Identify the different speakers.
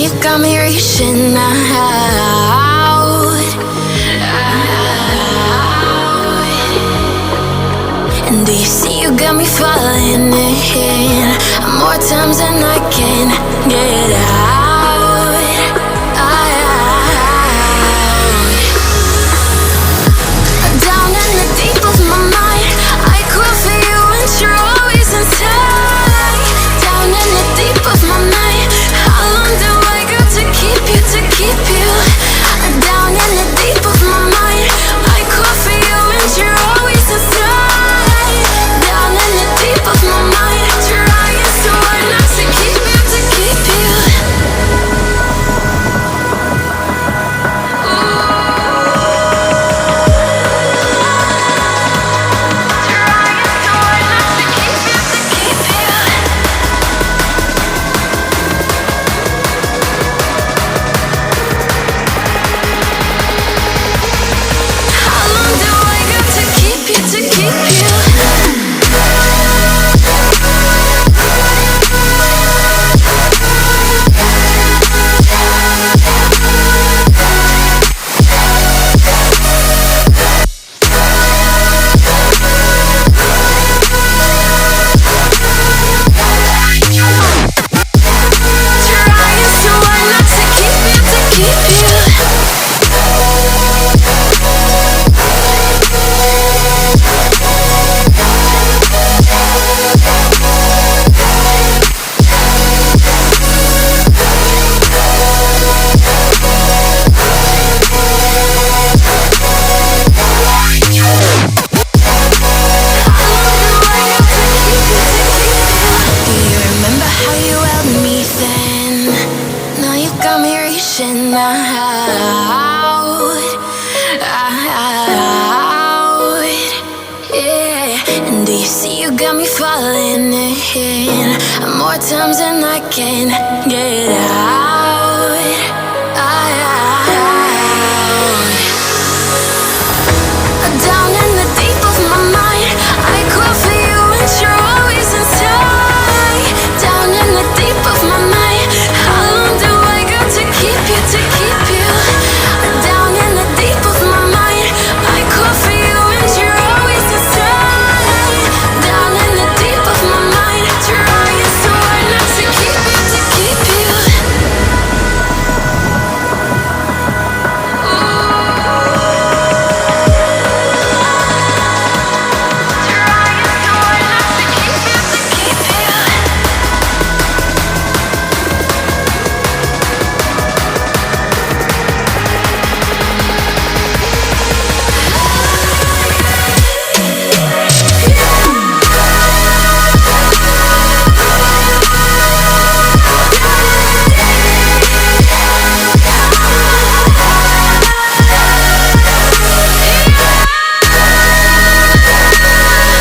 Speaker 1: you got me reaching out. And do you see you got me falling in more times than I can get out. Down in the deep of my mind, I crawl for you and you're always inside. Down in the deep of my mind, how long do I got to keep you, to keep you? Down in the deep of my mind, I crawl for you and you're always inside. Down in the deep of my mind, trying so hard not to keep you, to keep you. More times than I can get out.